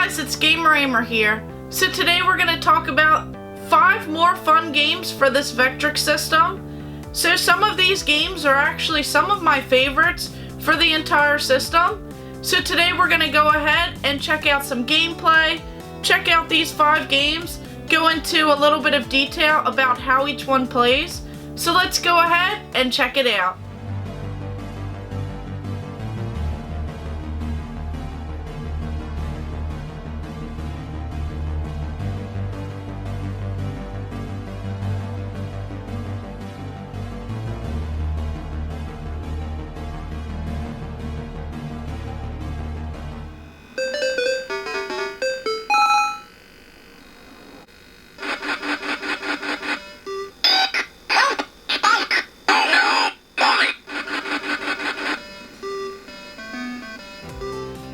guys, it's Gamer Ahmer here. So today we're going to talk about 5 more fun games for this Vectrex system. So some of these games are actually some of my favorites for the entire system. So today we're going to go ahead and check out some gameplay, check out these 5 games, go into a little bit of detail about how each one plays. So let's go ahead and check it out.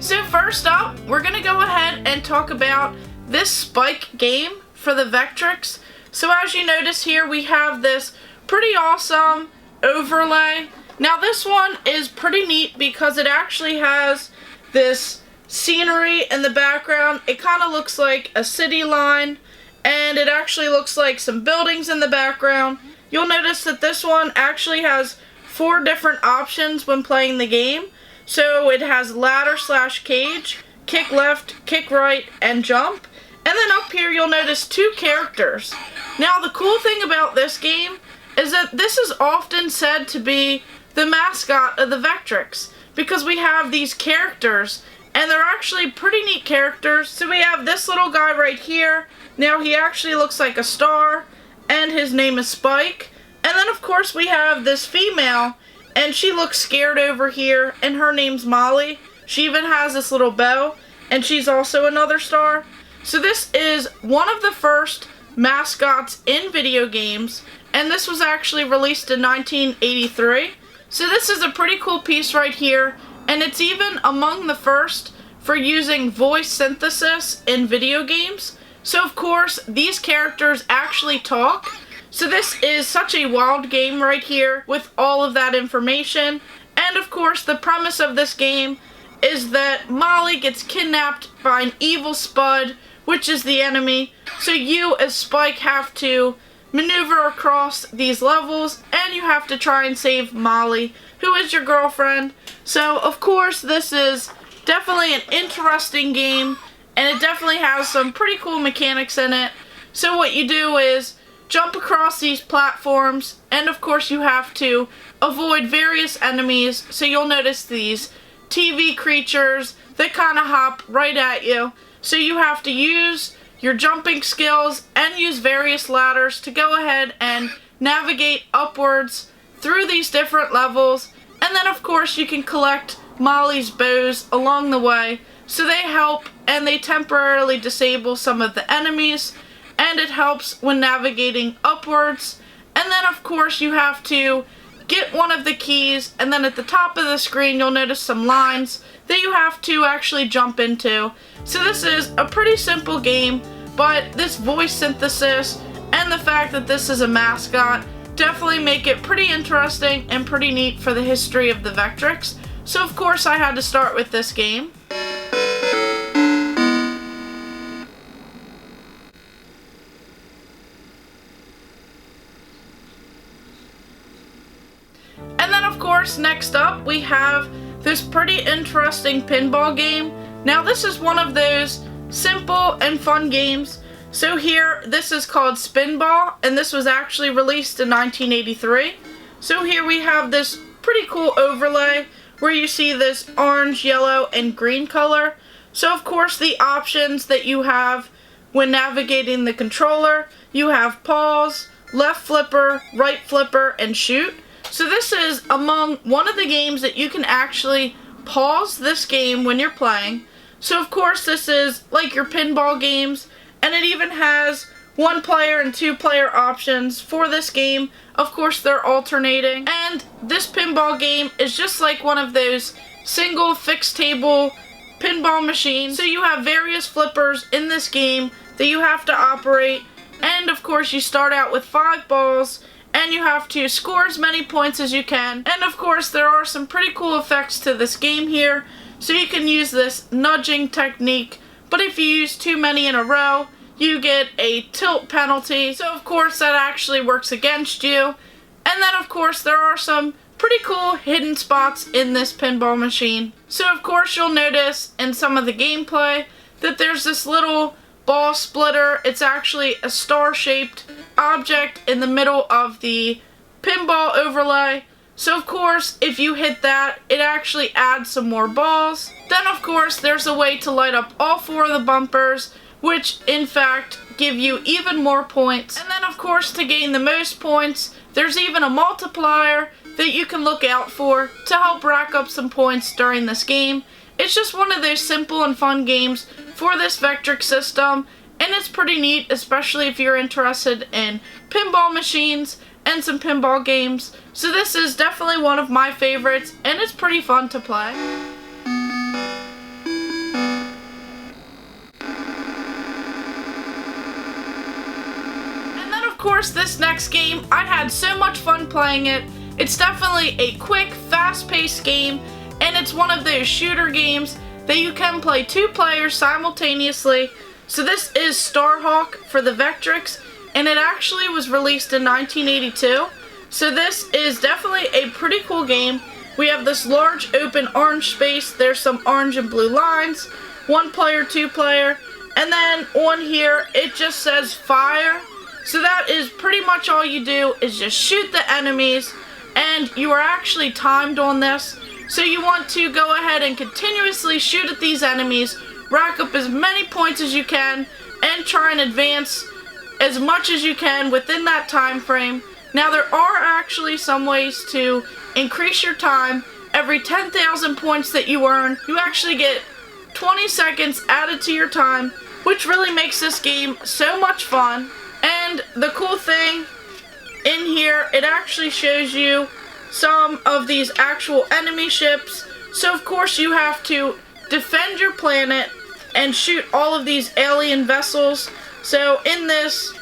So first up, we're going to go ahead and talk about this Spike game for the Vectrex. So as you notice here, we have this pretty awesome overlay. Now this one is pretty neat because it actually has this scenery in the background. It kind of looks like a city line, and it actually looks like some buildings in the background. You'll notice that this one actually has 4 different options when playing the game. So it has ladder / cage, kick left, kick right, and jump. And then up here you'll notice 2 characters. Now the cool thing about this game is that this is often said to be the mascot of the Vectrex, because we have these characters and they're actually pretty neat characters. So we have this little guy right here. Now he actually looks like a star and his name is Spike. And then of course we have this female, and she looks scared over here, and her name's Molly. She even has this little bow, and she's also another star. So this is one of the first mascots in video games, and this was actually released in 1983. So this is a pretty cool piece right here, and it's even among the first for using voice synthesis in video games. So of course, these characters actually talk. So this is such a wild game right here with all of that information. And of course, the premise of this game is that Molly gets kidnapped by an evil Spud, which is the enemy. So you as Spike have to maneuver across these levels, and you have to try and save Molly, who is your girlfriend. So of course, this is definitely an interesting game, and it definitely has some pretty cool mechanics in it. So what you do is jump across these platforms, and of course you have to avoid various enemies. So you'll notice these TV creatures that kind of hop right at you. So you have to use your jumping skills and use various ladders to go ahead and navigate upwards through these different levels. And then of course you can collect Molly's bows along the way. So they help, and they temporarily disable some of the enemies, and it helps when navigating upwards. And then of course you have to get one of the keys, and then at the top of the screen you'll notice some lines that you have to actually jump into. So this is a pretty simple game, but this voice synthesis and the fact that this is a mascot definitely make it pretty interesting and pretty neat for the history of the Vectrex. So of course I had to start with this game. And then of course, next up we have this pretty interesting pinball game. Now this is one of those simple and fun games. So here, this is called Spinball, and this was actually released in 1983. So here we have this pretty cool overlay where you see this orange, yellow, and green color. So of course the options that you have when navigating the controller, you have pause, left flipper, right flipper, and shoot. So this is among one of the games that you can actually pause this game when you're playing. So of course this is like your pinball games, and it even has 1-player and 2-player options for this game. Of course they're alternating, and this pinball game is just like one of those single fixed table pinball machines. So you have various flippers in this game that you have to operate, and of course you start out with 5 balls, and you have to score as many points as you can. And of course there are some pretty cool effects to this game here. So you can use this nudging technique but if you use too many in a row, you get a tilt penalty. So of course that actually works against you. And then of course there are some pretty cool hidden spots in this pinball machine. So of course you'll notice in some of the gameplay that there's this little ball splitter. It's actually a star-shaped object in the middle of the pinball overlay. So of course if you hit that, it actually adds some more balls. Then of course there's a way to light up all 4 of the bumpers, which in fact give you even more points. And then of course to gain the most points, there's even a multiplier that you can look out for to help rack up some points during this game. It's just one of those simple and fun games for this Vectrex system, and it's pretty neat, especially if you're interested in pinball machines and some pinball games. So this is definitely one of my favorites, and it's pretty fun to play. And then of course this next game, I had so much fun playing it. It's definitely a quick, fast-paced game, and it's one of those shooter games that you can play 2 players simultaneously. So this is Starhawk for the Vectrex, and it actually was released in 1982. So this is definitely a pretty cool game. We have this large open orange space. There's some orange and blue lines, 1 player, 2 player, and then on here it just says fire. So that is pretty much all you do, is just shoot the enemies, and you are actually timed on this. So you want to go ahead and continuously shoot at these enemies, rack up as many points as you can, and try and advance as much as you can within that time frame. Now there are actually some ways to increase your time. Every 10,000 points that you earn, you actually get 20 seconds added to your time, which really makes this game so much fun. And the cool thing in here, it actually shows you some of these actual enemy ships. So of course you have to defend your planet and shoot all of these alien vessels. So in this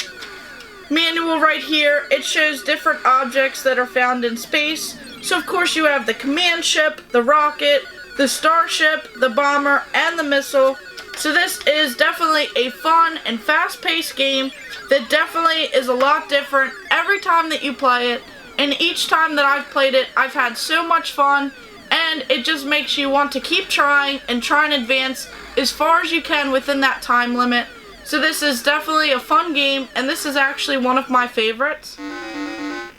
manual right here, it shows different objects that are found in space. So of course you have the command ship, the rocket, the starship, the bomber, and the missile. So this is definitely a fun and fast-paced game that definitely is a lot different every time that you play it. And each time that I've played it, I've had so much fun, and it just makes you want to keep trying and try and advance as far as you can within that time limit. So this is definitely a fun game, and this is actually one of my favorites. And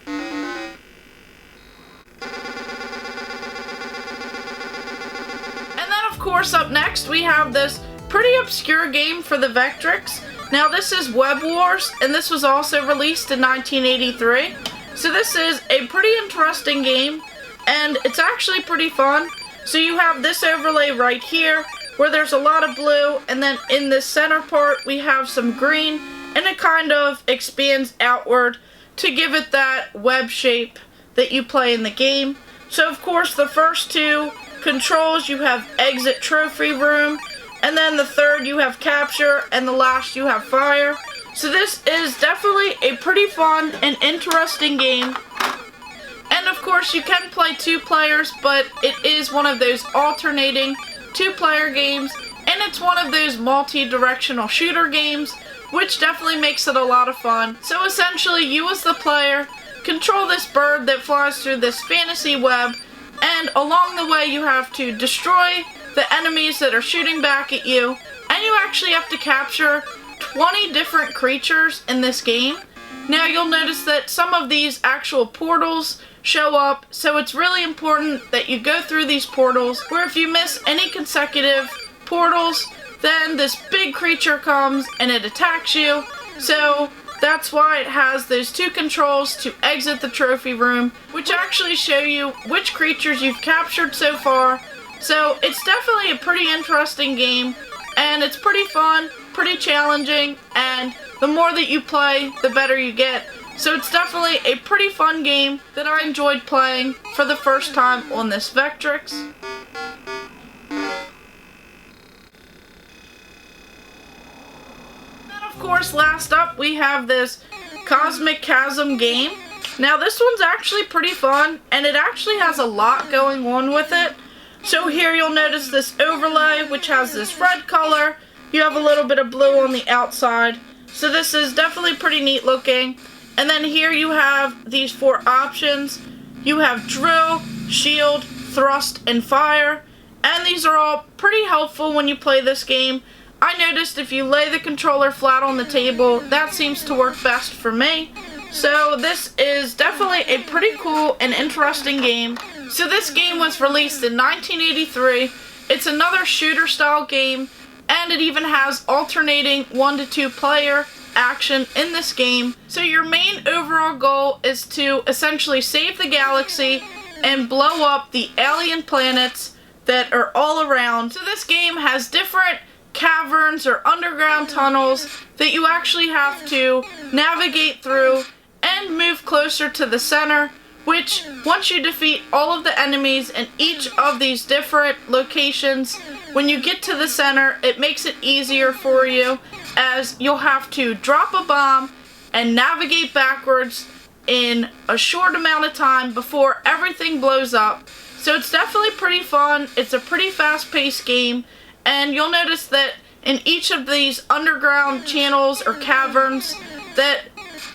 then of course up next we have this pretty obscure game for the Vectrex. Now this is Web Wars, and this was also released in 1983. So this is a pretty interesting game, and it's actually pretty fun. So you have this overlay right here where there's a lot of blue, and then in this center part we have some green, and it kind of expands outward to give it that web shape that you play in the game. So of course the first 2 controls, you have exit trophy room, and then the third you have capture, and the last you have fire. So this is definitely a pretty fun and interesting game. And of course you can play 2 players, but it is one of those alternating 2-player games, and it's one of those multi-directional shooter games, which definitely makes it a lot of fun. So essentially you as the player control this bird that flies through this fantasy web, and along the way you have to destroy the enemies that are shooting back at you, and you actually have to capture 20 different creatures in this game. Now you'll notice that some of these actual portals show up, so it's really important that you go through these portals, where if you miss any consecutive portals, then this big creature comes and it attacks you. So that's why it has those 2 controls to exit the trophy room, which actually show you which creatures you've captured so far. So it's definitely a pretty interesting game, and it's pretty fun, pretty challenging, and the more that you play, the better you get. So it's definitely a pretty fun game that I enjoyed playing for the first time on this Vectrex. And of course, last up we have this Cosmic Chasm game. Now this one's actually pretty fun, and it actually has a lot going on with it. So here you'll notice this overlay, which has this red color. you have a little bit of blue on the outside. So this is definitely pretty neat looking. And then here you have these 4 options. You have drill, shield, thrust, and fire. And these are all pretty helpful when you play this game. I noticed if you lay the controller flat on the table, that seems to work best for me. So this is definitely a pretty cool and interesting game. So this game was released in 1983. It's another shooter style game, and it even has alternating 1 to 2 player action in this game. So your main overall goal is to essentially save the galaxy and blow up the alien planets that are all around. So this game has different caverns or underground tunnels that you actually have to navigate through and move closer to the center, which once you defeat all of the enemies in each of these different locations, when you get to the center, it makes it easier for you, as you'll have to drop a bomb and navigate backwards in a short amount of time before everything blows up. So it's definitely pretty fun. It's a pretty fast-paced game, and you'll notice that in each of these underground channels or caverns that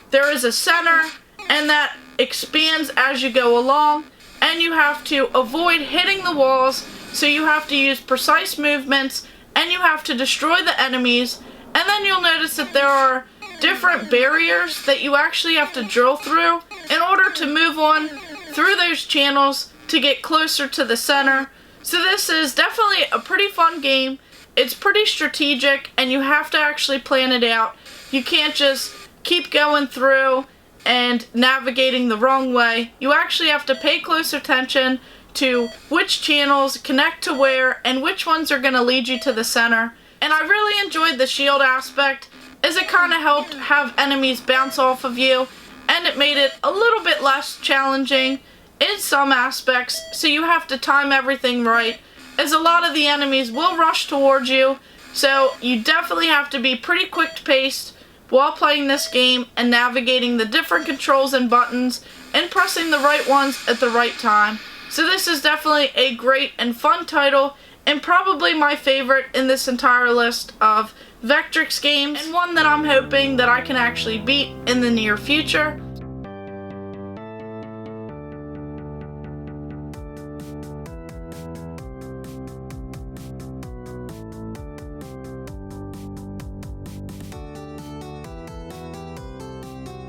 there is a center, and that expands as you go along, and you have to avoid hitting the walls, so you have to use precise movements, and you have to destroy the enemies. And then you'll notice that there are different barriers that you actually have to drill through in order to move on through those channels to get closer to the center. So this is definitely a pretty fun game. It's pretty strategic, and you have to actually plan it out. You can't just keep going through and navigating the wrong way. You actually have to pay close attention to which channels connect to where and which ones are going to lead you to the center. And I really enjoyed the shield aspect, as it kind of helped have enemies bounce off of you, and it made it a little bit less challenging in some aspects, so you have to time everything right, as a lot of the enemies will rush towards you, so you definitely have to be pretty quick-paced while playing this game and navigating the different controls and buttons and pressing the right ones at the right time. So this is definitely a great and fun title, and probably my favorite in this entire list of Vectrex games, and one that I'm hoping that I can actually beat in the near future.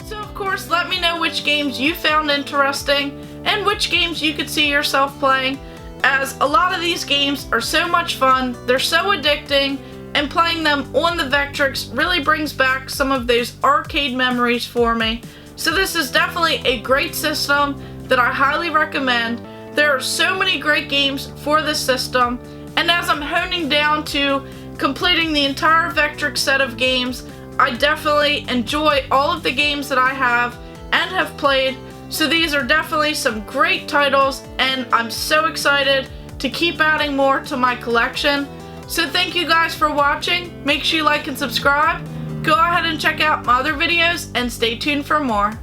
So of course, let me know which games you found interesting and which games you could see yourself playing, as a lot of these games are so much fun, they're so addicting, and playing them on the Vectrex really brings back some of those arcade memories for me. So this is definitely a great system that I highly recommend. There are so many great games for this system, and as I'm honing down to completing the entire Vectrex set of games, I definitely enjoy all of the games that I have and have played. So these are definitely some great titles, and I'm so excited to keep adding more to my collection. So thank you guys for watching. Make sure you like and subscribe. Go ahead and check out my other videos and stay tuned for more.